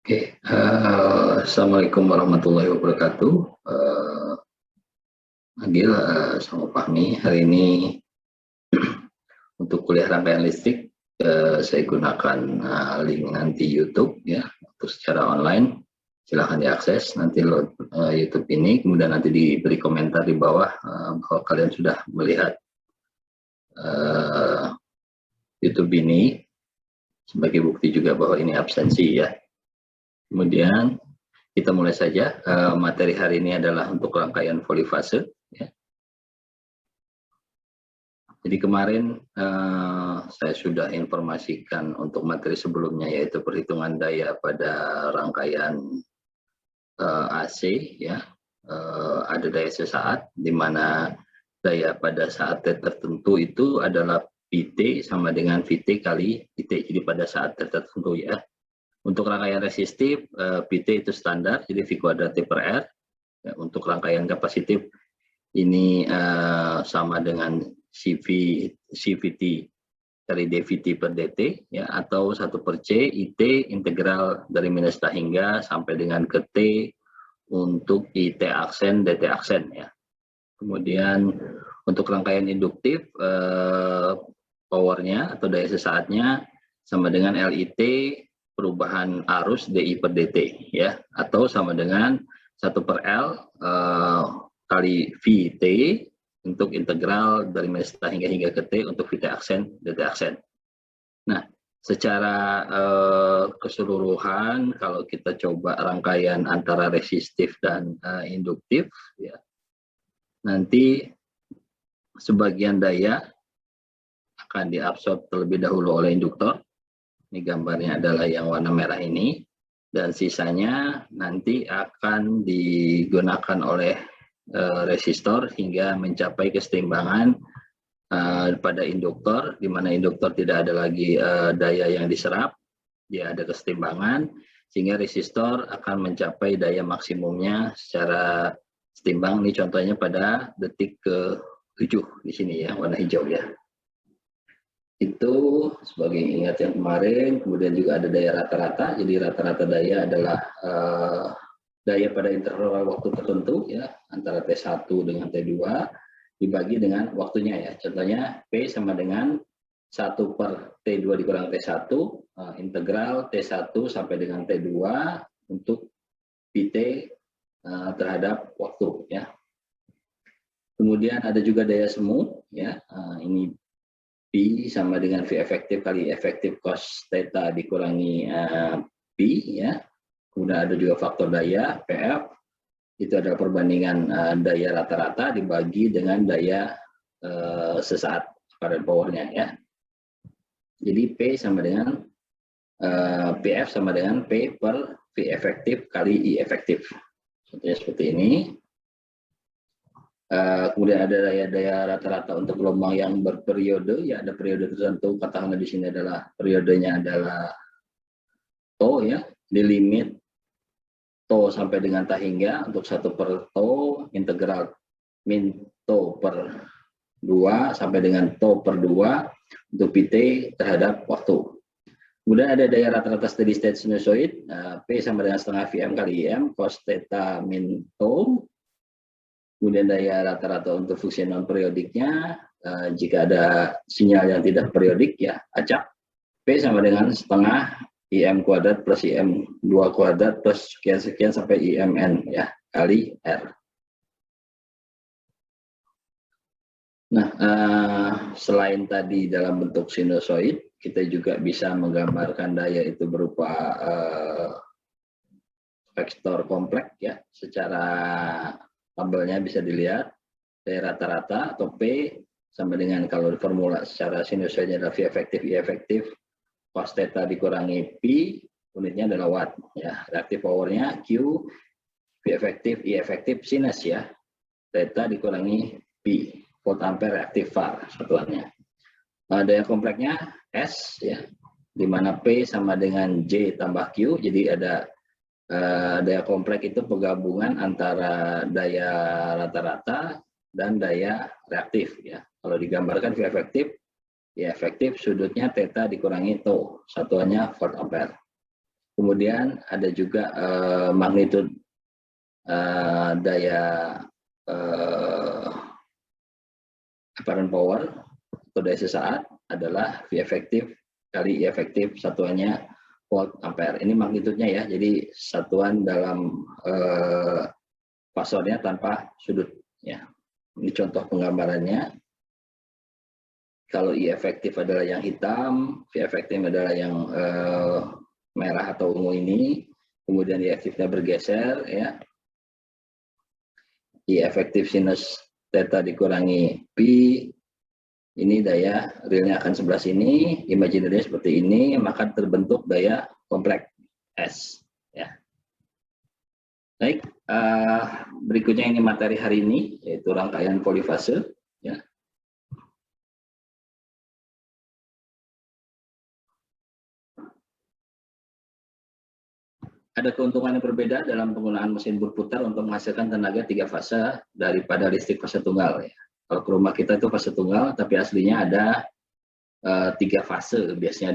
Oke, Assalamualaikum warahmatullahi wabarakatuh. Agil sama Fahmi, hari ini untuk kuliah rangkaian listrik saya gunakan link nanti YouTube ya untuk secara online. Silahkan diakses nanti load YouTube ini, kemudian nanti diberi komentar di bawah bahwa kalian sudah melihat YouTube ini sebagai bukti juga bahwa ini absensi ya. Kemudian kita mulai saja. Materi hari ini adalah untuk rangkaian polifase. Ya. Jadi kemarin saya sudah informasikan untuk materi sebelumnya, yaitu perhitungan daya pada rangkaian AC. Ya. Ada daya sesaat, di mana daya pada saat T tertentu itu adalah PT sama dengan VT kali IT. Jadi pada saat T tertentu ya. Untuk rangkaian resistif, PT itu standar, jadi V kuadrat T per R. Ya, untuk rangkaian kapasitif, ini sama dengan CVT dari dVT per dt, ya, atau 1 per C, IT integral dari minus T hingga sampai dengan ke T untuk IT aksen, dt aksen. Ya. Kemudian untuk rangkaian induktif, powernya atau daya sesaatnya sama dengan LIT perubahan arus DI per dt, ya, atau sama dengan 1 per L kali VT untuk integral dari minus T hingga ke T untuk VT aksen, dt aksen. Nah, secara keseluruhan kalau kita coba rangkaian antara resistif dan induktif, ya, nanti sebagian daya akan diabsorb terlebih dahulu oleh induktor. Ini gambarnya adalah yang warna merah ini, dan sisanya nanti akan digunakan oleh resistor hingga mencapai keseimbangan pada induktor, di mana induktor tidak ada lagi daya yang diserap, dia ada keseimbangan, sehingga resistor akan mencapai daya maksimumnya secara seimbang. Ini contohnya pada detik ke-7 di sini ya, warna hijau ya. Itu sebagai ingat yang kemarin. Kemudian juga ada daya rata-rata. Jadi rata-rata daya adalah daya pada interval waktu tertentu ya, antara T1 dengan T2 dibagi dengan waktunya ya. Contohnya P sama dengan 1 per T2 dikurang T1 integral T1 sampai dengan T2 untuk PT terhadap waktu ya. Kemudian ada juga daya semu ya. Ini P sama dengan V efektif kali efektif cos theta dikurangi P ya. Kemudian ada juga faktor daya PF, itu adalah perbandingan daya rata-rata dibagi dengan daya sesaat pada powernya ya. Jadi P sama dengan PF sama dengan P per V efektif kali I efektif. Contohnya seperti ini. Kemudian ada daya rata-rata untuk gelombang yang berperiode, ya ada periode tertentu, katakanlah di sini adalah periodenya adalah tau ya, di limit tau sampai dengan T hingga untuk 1 per tau integral min tau per 2 sampai dengan tau per 2 untuk PT terhadap waktu. Kemudian ada daya rata-rata steady state sinusoid, P sama dengan setengah Vm kali Im cos theta min tau. Kemudian daya rata-rata untuk fungsi non periodiknya, jika ada sinyal yang tidak periodik ya acak, P sama dengan setengah IM kuadrat plus IM 2 kuadrat plus sekian-sekian sampai IMN ya kali R. Nah, selain tadi dalam bentuk sinusoid, kita juga bisa menggambarkan daya itu berupa vektor kompleks ya, secara tabelnya bisa dilihat daya rata-rata atau P sama dengan kalau formula secara sinusoidnya adalah V efektif I efektif cos theta dikurangi P, unitnya adalah watt ya. Reaktif powernya Q V efektif I efektif sinus ya, theta dikurangi P, volt ampere reaktif var satuannya. Daya kompleksnya S ya, di mana P sama dengan J tambah Q, jadi ada daya kompleks itu penggabungan antara daya rata-rata dan daya reaktif ya. Kalau digambarkan V efektif, ya efektif sudutnya theta dikurangi tau, satuannya volt ampere. Kemudian ada juga magnitude daya apparent power atau daya sesaat adalah V efektif kali I efektif, satuannya volt ampere. Ini magnitudenya ya, jadi satuan dalam fasornya tanpa sudut ya. Ini contoh penggambarannya. Kalau I efektif adalah yang hitam, V efektif adalah yang merah atau ungu ini, kemudian I efektifnya bergeser ya. I efektif sinus theta dikurangi pi, ini daya realnya akan sebelah sini, imaginary seperti ini, maka terbentuk daya kompleks S ya. Baik, berikutnya ini materi hari ini, yaitu rangkaian polifase ya. Ada keuntungan yang berbeda dalam penggunaan mesin berputar untuk menghasilkan tenaga 3 fase daripada listrik fase tunggal ya. Kalau ke rumah kita itu fase tunggal, tapi aslinya ada 3 fase biasanya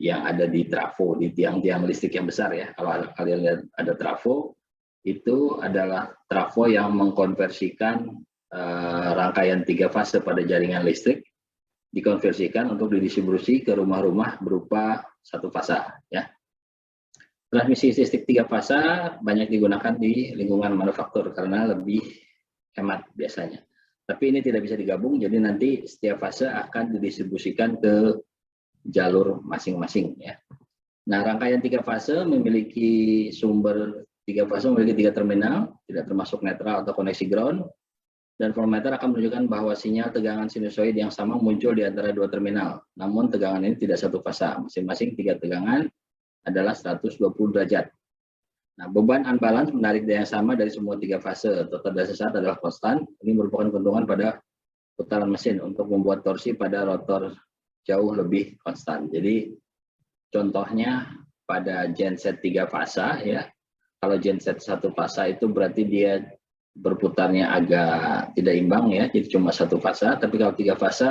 yang ada di trafo, di tiang-tiang listrik yang besar ya. Kalau kalian lihat ada trafo, itu adalah trafo yang mengkonversikan rangkaian 3 fase pada jaringan listrik, dikonversikan untuk didistribusi ke rumah-rumah berupa 1 fase ya. Transmisi listrik 3 fase banyak digunakan di lingkungan manufaktur karena lebih hemat biasanya. Tapi ini tidak bisa digabung, jadi nanti setiap fase akan didistribusikan ke jalur masing-masing ya. Nah, rangkaian 3 fase memiliki sumber 3 fase memiliki 3 terminal, tidak termasuk netral atau koneksi ground. Dan voltmeter akan menunjukkan bahwa sinyal tegangan sinusoid yang sama muncul di antara 2 terminal. Namun tegangan ini tidak satu fase, masing-masing 3 tegangan adalah 120 derajat. Nah, beban unbalance menarik daya yang sama dari semua 3 fase. Total daya sesaat adalah konstan. Ini merupakan keuntungan pada putaran mesin untuk membuat torsi pada rotor jauh lebih konstan. Jadi contohnya pada genset 3 fase ya. Kalau genset 1 fase itu berarti dia berputarnya agak tidak imbang ya, jadi cuma 1 fase. Tapi kalau 3 fase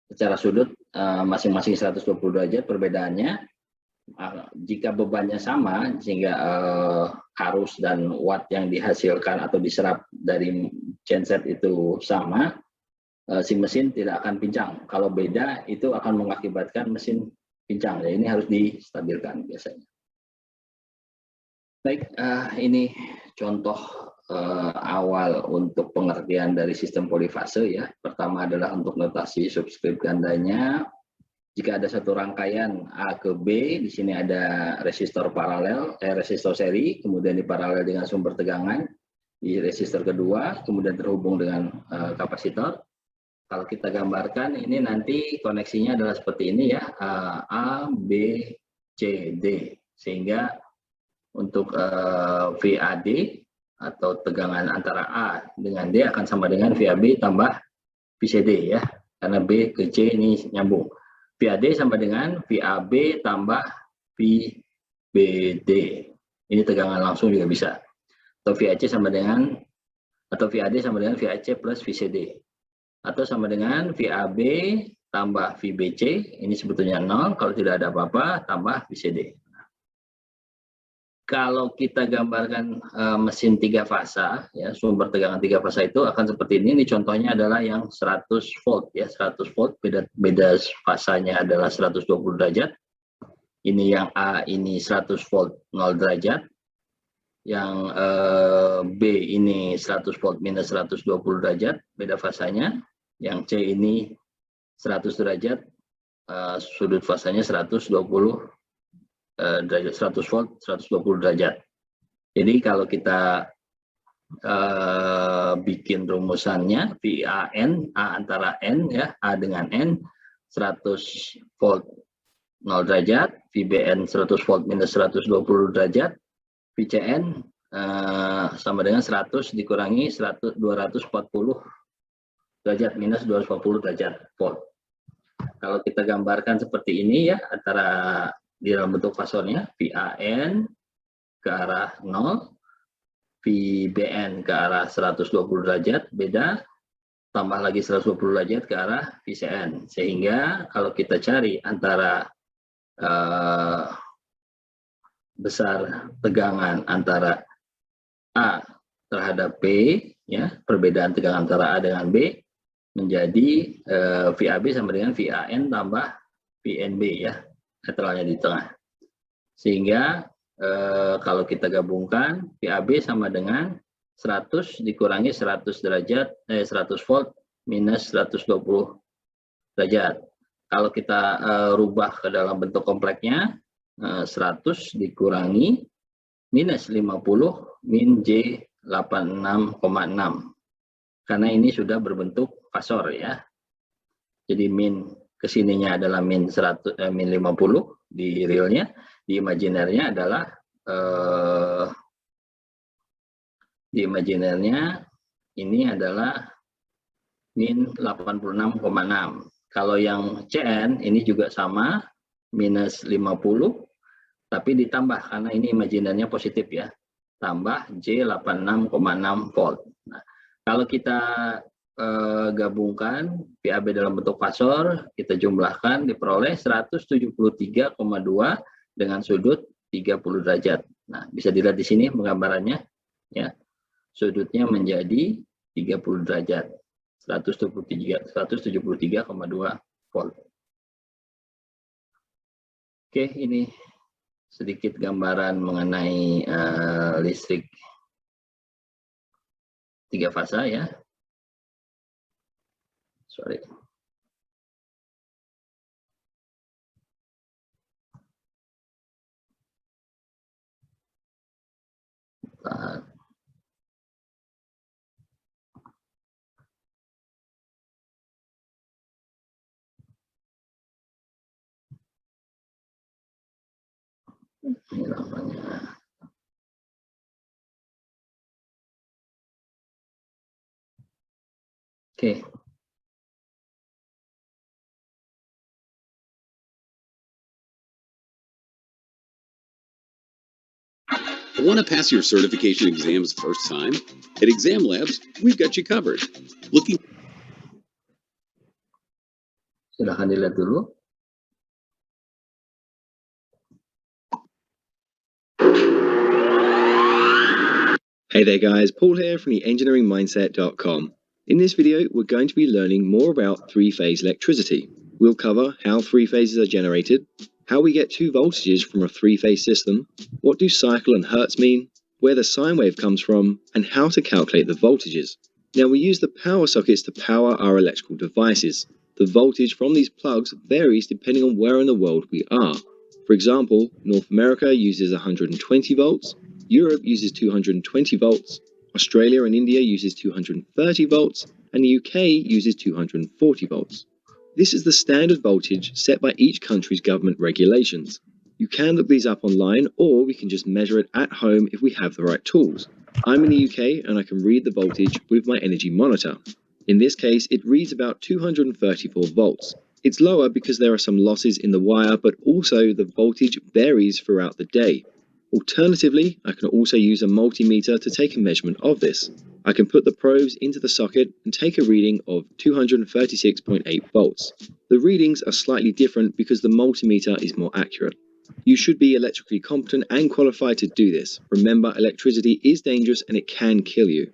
secara sudut masing-masing 120 derajat perbedaannya. Jika bebannya sama sehingga arus dan watt yang dihasilkan atau diserap dari genset itu sama, si mesin tidak akan pincang. Kalau beda itu akan mengakibatkan mesin pincang. Ya, ini harus distabilkan biasanya. Baik, ini contoh awal untuk pengertian dari sistem polifase ya. Pertama adalah untuk notasi subskrip gandanya. Jika ada satu rangkaian A ke B, di sini ada resistor paralel, resistor seri, kemudian diparalel dengan sumber tegangan di resistor kedua, kemudian terhubung dengan kapasitor. Kalau kita gambarkan, ini nanti koneksinya adalah seperti ini ya, A, B, C, D. Sehingga untuk VAD atau tegangan antara A dengan D akan sama dengan VAB tambah VCD ya, karena B ke C ini nyambung. VAD sama dengan VAB tambah VBD. Ini tegangan langsung juga bisa. Atau VAC sama dengan, atau VAD sama dengan VAC plus VCD. Atau sama dengan VAB tambah VBC, ini sebetulnya 0, kalau tidak ada apa-apa, tambah VCD. Kalau kita gambarkan mesin 3 fase, ya, sumber tegangan 3 fase itu akan seperti ini. Ini contohnya adalah yang 100 volt, ya, 100 volt. Beda fasanya adalah 120 derajat. Ini yang A ini 100 volt 0 derajat. Yang B ini 100 volt minus 120 derajat, beda fasanya. Yang C ini 100 derajat, sudut fasanya 120 derajat, 100 volt 120 derajat. Jadi kalau kita bikin rumusannya VAN, A antara N ya, A dengan N 100 volt 0 derajat, VBN 100 volt minus 120 derajat, VCN sama dengan 100 dikurangi 240 derajat minus 240 derajat volt. Kalau kita gambarkan seperti ini ya, antara di dalam bentuk fasornya VAN ke arah 0, VBN ke arah 120 derajat, beda, tambah lagi 120 derajat ke arah VCN. Sehingga kalau kita cari antara besar tegangan antara A terhadap B, ya, perbedaan tegangan antara A dengan B menjadi VAB sama dengan VAN tambah VNB, ya, netralnya di tengah. Sehingga kalau kita gabungkan, VAB sama dengan 100 dikurangi 100 volt minus 120 derajat. Kalau kita rubah ke dalam bentuk kompleknya, 100 dikurangi minus 50 min J 86,6. Karena ini sudah berbentuk fasor, ya. Jadi min kesininya adalah min 50 di realnya, di imajinernya adalah ini adalah min 86,6. Kalau yang CN ini juga sama, minus 50, tapi ditambah karena ini imajinernya positif, ya. Tambah J 86,6 volt. Nah, kalau kita gabungkan VAB dalam bentuk fasor, kita jumlahkan diperoleh 173,2 dengan sudut 30 derajat. Nah, bisa dilihat di sini penggambarannya, ya. Sudutnya menjadi 30 derajat. 173,2 volt. Oke, ini sedikit gambaran mengenai listrik 3 fasa, ya. Sorry. Ini namanya. Oke. Want to pass your certification exams first time? At Exam Labs, we've got you covered. Silahkan dilihat dulu. Hey there guys, Paul here from the engineeringmindset.com. In this video, we're going to be learning more about three-phase electricity. We'll cover how three phases are generated, how we get two voltages from a three-phase system, what do cycle and hertz mean, where the sine wave comes from, and how to calculate the voltages. Now we use the power sockets to power our electrical devices. The voltage from these plugs varies depending on where in the world we are. For example, North America uses 120 volts, Europe uses 220 volts, Australia and India uses 230 volts, and the UK uses 240 volts. This is the standard voltage set by each country's government regulations. You can look these up online, or we can just measure it at home if we have the right tools. I'm in the UK and I can read the voltage with my energy monitor. In this case, it reads about 234 volts. It's lower because there are some losses in the wire, but also the voltage varies throughout the day. Alternatively, I can also use a multimeter to take a measurement of this. I can put the probes into the socket and take a reading of 236.8 volts. The readings are slightly different because the multimeter is more accurate. You should be electrically competent and qualified to do this. Remember, electricity is dangerous and it can kill you.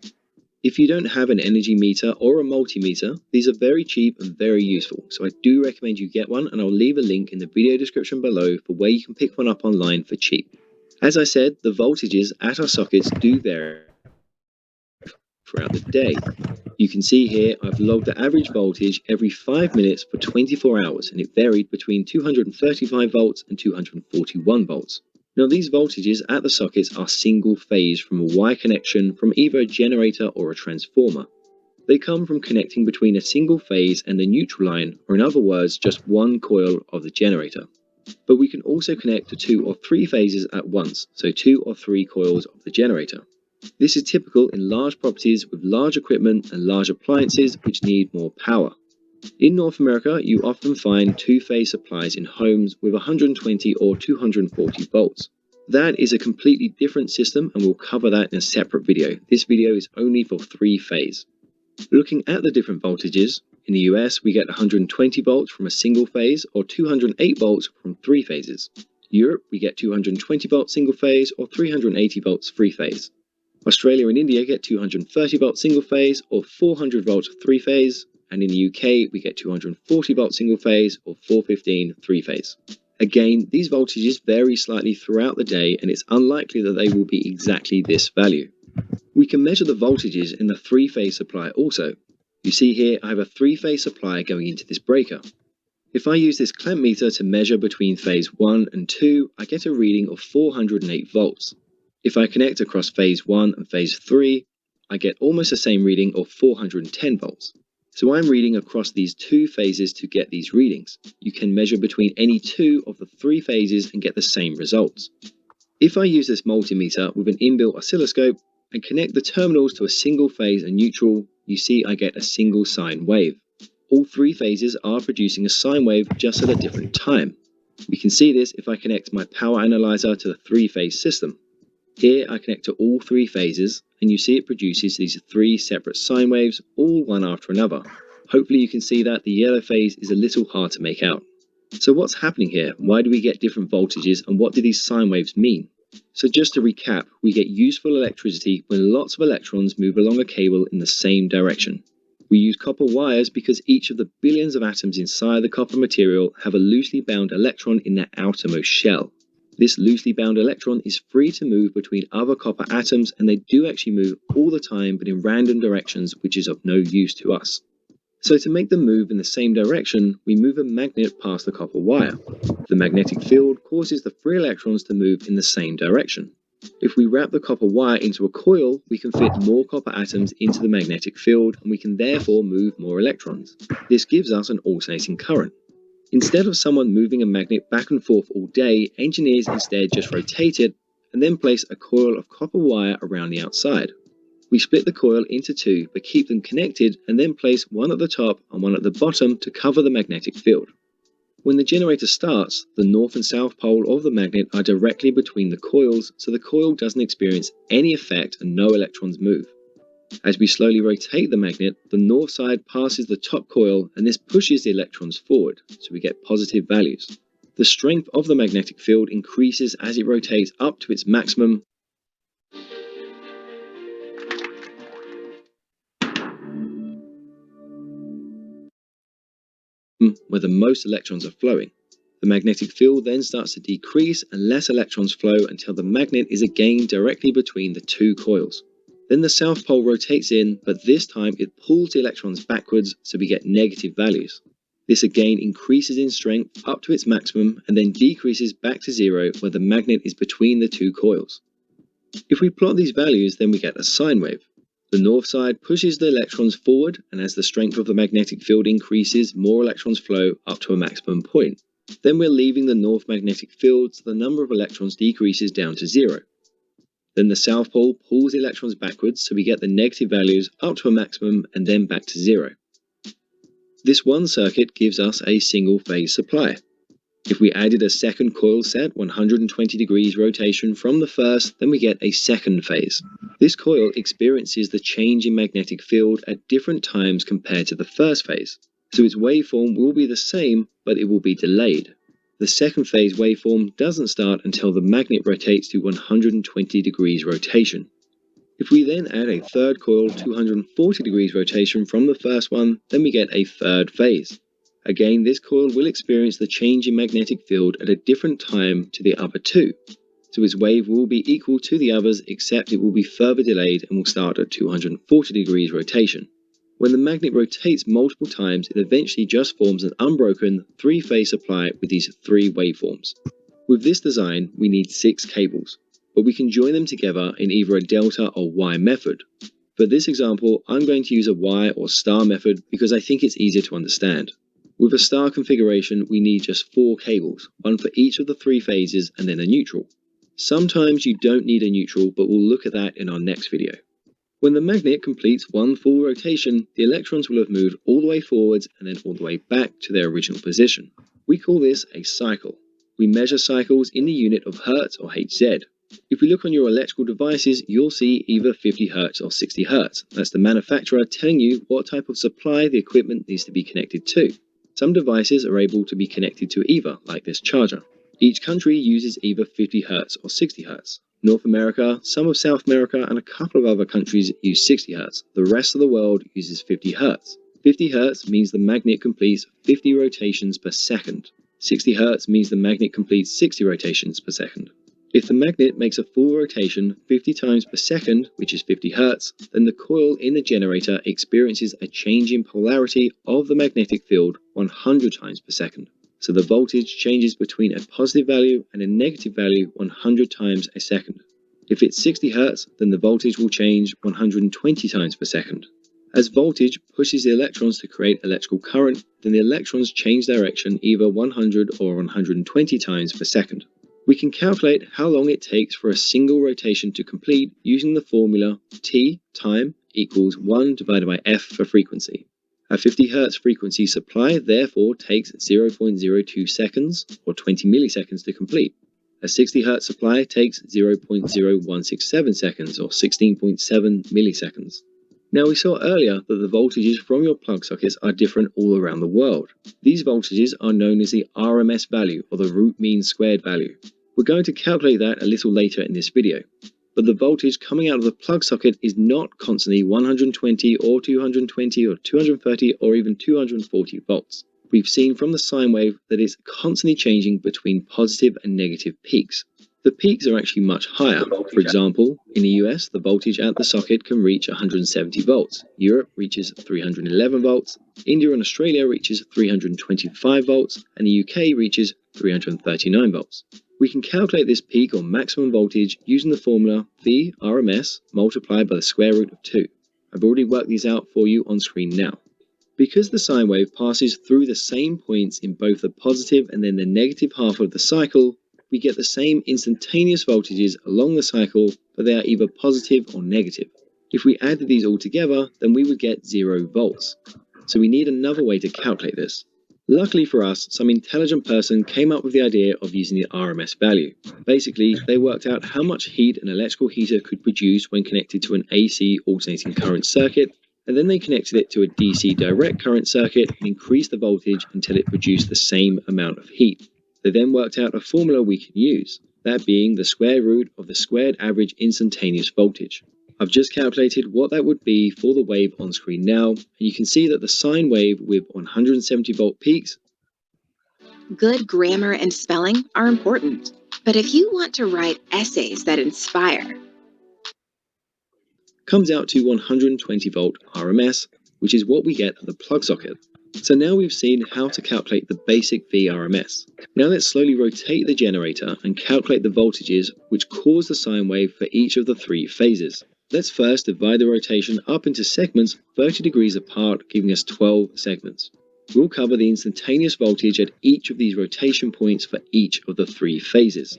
If you don't have an energy meter or a multimeter, these are very cheap and very useful, so I do recommend you get one, and I'll leave a link in the video description below for where you can pick one up online for cheap. As I said, the voltages at our sockets do vary throughout the day. You can see here I've logged the average voltage every 5 minutes for 24 hours, and it varied between 235 volts and 241 volts. Now these voltages at the sockets are single phase from a wire connection from either a generator or a transformer. They come from connecting between a single phase and the neutral line, or in other words, just one coil of the generator. But we can also connect to 2 or 3 phases at once, so 2 or 3 coils of the generator. This is typical in large properties with large equipment and large appliances which need more power. In North America, you often find two-phase supplies in homes with 120 or 240 volts. That is a completely different system, and we'll cover that in a separate video. This video is only for three-phase. Looking at the different voltages, in the US we get 120 volts from a single phase or 208 volts from 3 phases. Europe, we get 220 volt single phase or 380 volts three phase. Australia and India get 230 volt single phase or 400 volt three phase. And in the UK, we get 240 volt single phase or 415 three phase. Again, these voltages vary slightly throughout the day, and it's unlikely that they will be exactly this value. We can measure the voltages in the three-phase supply also. You see here I have a three-phase supply going into this breaker. If I use this clamp meter to measure between phase 1 and 2, I get a reading of 408 volts. If I connect across phase 1 and phase 3, I get almost the same reading of 410 volts. So I'm reading across these two phases to get these readings. You can measure between any two of the three phases and get the same results. If I use this multimeter with an inbuilt oscilloscope and connect the terminals to a single phase and neutral, you see I get a single sine wave. All three phases are producing a sine wave just at a different time. We can see this if I connect my power analyzer to the three-phase system. Here I connect to all three phases, and you see it produces these three separate sine waves, all one after another. Hopefully you can see that the yellow phase is a little hard to make out. So what's happening here? Why do we get different voltages, and what do these sine waves mean? So just to recap, we get useful electricity when lots of electrons move along a cable in the same direction. We use copper wires because each of the billions of atoms inside the copper material have a loosely bound electron in their outermost shell. This loosely bound electron is free to move between other copper atoms, and they do actually move all the time but in random directions, which is of no use to us. So to make them move in the same direction, we move a magnet past the copper wire. The magnetic field causes the free electrons to move in the same direction. If we wrap the copper wire into a coil, we can fit more copper atoms into the magnetic field, and we can therefore move more electrons. This gives us an alternating current. Instead of someone moving a magnet back and forth all day, engineers instead just rotate it and then place a coil of copper wire around the outside. We split the coil into two but keep them connected and then place one at the top and one at the bottom to cover the magnetic field. When the generator starts, the north and south pole of the magnet are directly between the coils, so the coil doesn't experience any effect and no electrons move. As we slowly rotate the magnet, the north side passes the top coil and this pushes the electrons forward, so we get positive values. The strength of the magnetic field increases as it rotates up to its maximum, where the most electrons are flowing. The magnetic field then starts to decrease and less electrons flow until the magnet is again directly between the two coils. Then the south pole rotates in, but this time it pulls the electrons backwards, so we get negative values. This again increases in strength up to its maximum and then decreases back to zero where the magnet is between the two coils. If we plot these values, then we get a sine wave. The north side pushes the electrons forward, and as the strength of the magnetic field increases, more electrons flow up to a maximum point. Then we're leaving the north magnetic field, so the number of electrons decreases down to zero. Then the south pole pulls the electrons backwards, so we get the negative values up to a maximum and then back to zero. This one circuit gives us a single phase supply. If we added a second coil set 120 degrees rotation from the first, then we get a second phase. This coil experiences the change in magnetic field at different times compared to the first phase, so its waveform will be the same, but it will be delayed. The second phase waveform doesn't start until the magnet rotates to 120 degrees rotation. If we then add a third coil 240 degrees rotation from the first one, then we get a third phase. Again, this coil will experience the change in magnetic field at a different time to the other two, so its wave will be equal to the others, except it will be further delayed and will start at 240 degrees rotation. When the magnet rotates multiple times, it eventually just forms an unbroken three-phase supply with these three waveforms. With this design, we need 6 cables, but we can join them together in either a delta or Y method. For this example, I'm going to use a Y or star method because I think it's easier to understand. With a star configuration, we need just 4 cables, one for each of the 3 phases and then a neutral. Sometimes you don't need a neutral, but we'll look at that in our next video. When the magnet completes one full rotation, the electrons will have moved all the way forwards and then all the way back to their original position. We call this a cycle. We measure cycles in the unit of Hertz or Hz. If we look on your electrical devices, you'll see either 50 Hz or 60 Hz. That's the manufacturer telling you what type of supply the equipment needs to be connected to. Some devices are able to be connected to either, like this charger. Each country uses either 50 Hz or 60 Hz. North America, some of South America, and a couple of other countries use 60 Hz. The rest of the world uses 50 Hz. 50 Hz means the magnet completes 50 rotations per second. 60 Hz means the magnet completes 60 rotations per second. If the magnet makes a full rotation 50 times per second, which is 50 Hz, then the coil in the generator experiences a change in polarity of the magnetic field 100 times per second. So the voltage changes between a positive value and a negative value 100 times a second. If it's 60 Hz, then the voltage will change 120 times per second. As voltage pushes the electrons to create electrical current, then the electrons change direction either 100 or 120 times per second. We can calculate how long it takes for a single rotation to complete using the formula T, time, equals 1 divided by F for frequency. A 50 Hz frequency supply therefore takes 0.02 seconds, or 20 milliseconds, to complete. A 60 Hz supply takes 0.0167 seconds, or 16.7 milliseconds. Now, we saw earlier that the voltages from your plug sockets are different all around the world. These voltages are known as the RMS value, or the root mean squared value. We're going to calculate that a little later in this video. But the voltage coming out of the plug socket is not constantly 120 or 220 or 230 or even 240 volts. We've seen from the sine wave that it's constantly changing between positive and negative peaks. The peaks are actually much higher. For example, in the US, the voltage at the socket can reach 170 volts. Europe reaches 311 volts. India and Australia reaches 325 volts. And the UK reaches 339 volts. We can calculate this peak or maximum voltage using the formula V RMS multiplied by the square root of 2. I've already worked these out for you on screen now. Because the sine wave passes through the same points in both the positive and then the negative half of the cycle, we get the same instantaneous voltages along the cycle, but they are either positive or negative. If we added these all together, then we would get 0 volts. So we need another way to calculate this. Luckily for us, some intelligent person came up with the idea of using the RMS value. Basically, they worked out how much heat an electrical heater could produce when connected to an AC alternating current circuit, and then they connected it to a DC direct current circuit and increased the voltage until it produced the same amount of heat. They then worked out a formula we can use, that being the square root of the squared average instantaneous voltage. I've just calculated what that would be for the wave on screen now, and you can see that the sine wave with 170 volt peaks. Good grammar and spelling are important, but if you want to write essays that inspire, comes out to 120 volt RMS, which is what we get at the plug socket. So now we've seen how to calculate the basic VRMS. Now let's slowly rotate the generator and calculate the voltages which cause the sine wave for each of the 3 phases. Let's first divide the rotation up into segments 30 degrees apart, giving us 12 segments. We'll cover the instantaneous voltage at each of these rotation points for each of the 3 phases.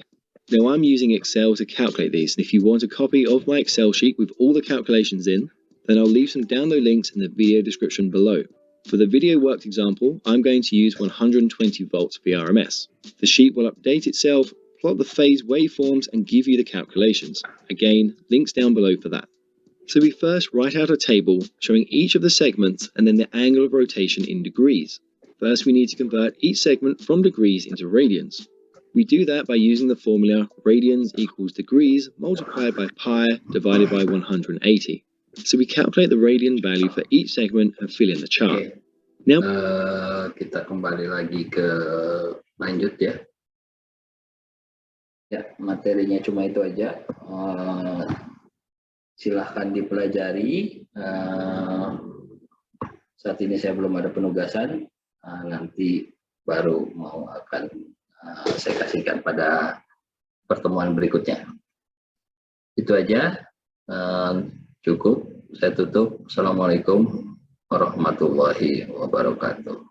Now I'm using Excel to calculate these, and if you want a copy of my Excel sheet with all the calculations in, then I'll leave some download links in the video description below. For the video worked example, I'm going to use 120 volts VRMS. The sheet will update itself, plot the phase waveforms and give you the calculations. Again, links down below for that. So we first write out a table showing each of the segments and then the angle of rotation in degrees. First we need to convert each segment from degrees into radians. We do that by using the formula radians equals degrees multiplied by pi divided by 180. So we calculate the radian value for each segment and fill in the chart. Now, kita kembali lagi ke lanjut ya. Ya, materinya cuma itu aja. Silahkan dipelajari. Saat ini saya belum ada penugasan. Nanti baru akan saya kasihkan pada pertemuan berikutnya. Itu aja. Cukup. Saya tutup. Assalamualaikum warahmatullahi wabarakatuh.